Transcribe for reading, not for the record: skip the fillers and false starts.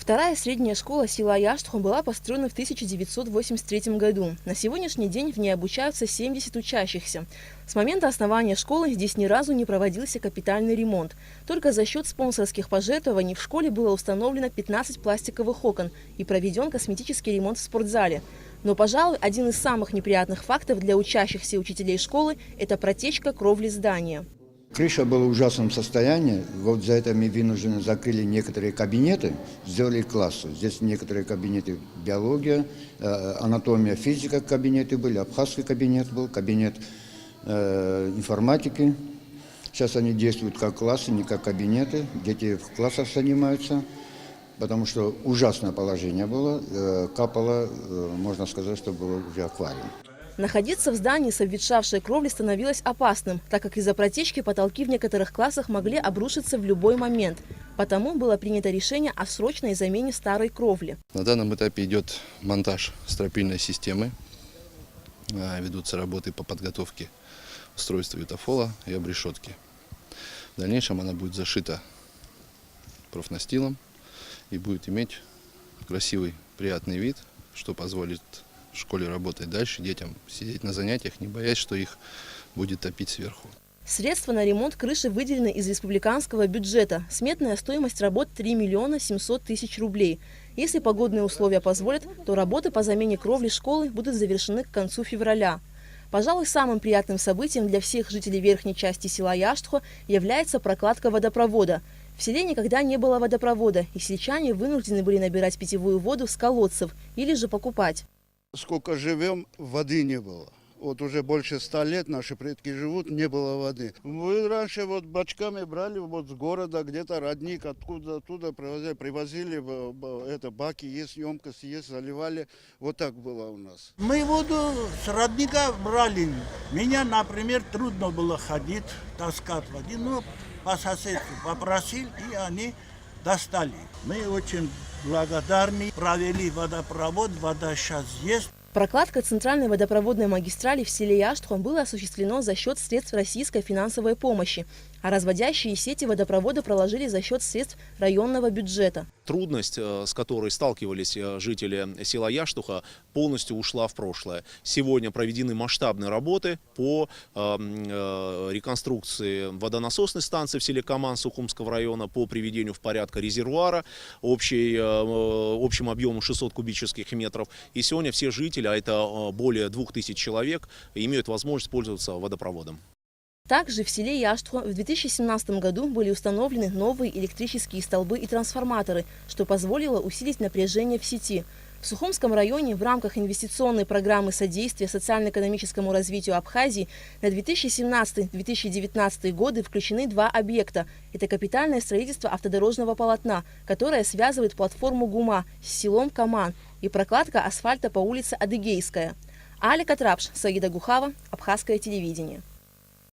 Вторая средняя школа села Яштху была построена в 1983 году. На сегодняшний день в ней обучаются 70 учащихся. С момента основания школы здесь ни разу не проводился капитальный ремонт. Только за счет спонсорских пожертвований в школе было установлено 15 пластиковых окон и проведен косметический ремонт в спортзале. Но, пожалуй, один из самых неприятных фактов для учащихся и учителей школы – это протечка кровли здания. Крыша была в ужасном состоянии. Вот за это мы вынуждены закрыли некоторые кабинеты, сделали классы. Здесь некоторые кабинеты биология, анатомия, физика кабинеты были, абхазский кабинет был, кабинет информатики. Сейчас они действуют как классы, не как кабинеты. Дети в классах занимаются, потому что ужасное положение было. Капало, можно сказать, что было уже аквариум. Находиться в здании с обветшавшей кровлей становилось опасным, так как из-за протечки потолки в некоторых классах могли обрушиться в любой момент. Потому было принято решение о срочной замене старой кровли. На данном этапе идет монтаж стропильной системы. Ведутся работы по подготовке устройства ютафола и обрешетки. В дальнейшем она будет зашита профнастилом и будет иметь красивый, приятный вид, что позволит в школе работать дальше, детям сидеть на занятиях, не боясь, что их будет топить сверху. Средства на ремонт крыши выделены из республиканского бюджета. Сметная стоимость работ 3 миллиона 700 тысяч рублей. Если погодные условия позволят, то работы по замене кровли школы будут завершены к концу февраля. Пожалуй, самым приятным событием для всех жителей верхней части села Яштху является прокладка водопровода. В селе никогда не было водопровода, и сельчане вынуждены были набирать питьевую воду с колодцев или же покупать. Сколько живем, воды не было. Вот уже больше 100 лет наши предки живут, не было воды. Мы раньше вот бачками брали вот с города, где-то родник, оттуда привозили это, баки, есть емкость, есть, заливали. Вот так было у нас. Мы воду с родника брали. Меня, например, трудно было ходить, таскать воду, но по соседству попросил, и они достали. Мы очень благодарны, провели водопровод, вода сейчас есть. Прокладка центральной водопроводной магистрали в селе Яштху была осуществлена за счет средств российской финансовой помощи, а разводящие сети водопровода проложили за счет средств районного бюджета. Трудность, с которой сталкивались жители села Яштуха, полностью ушла в прошлое. Сегодня проведены масштабные работы по реконструкции водонасосной станции в селе Каман Сухумского района, по приведению в порядок резервуара общим объемом 600 кубических метров. И сегодня все жители, а это более 2000 человек, имеют возможность пользоваться водопроводом. Также в селе Яштху в 2017 году были установлены новые электрические столбы и трансформаторы, что позволило усилить напряжение в сети. В Сухумском районе в рамках инвестиционной программы содействия социально-экономическому развитию Абхазии на 2017-2019 годы включены два объекта. Это капитальное строительство автодорожного полотна, которое связывает платформу ГУМа с селом Каман, и прокладка асфальта по улице Адыгейская. Аля Катрапш, Саида Гухава, Абхазское телевидение.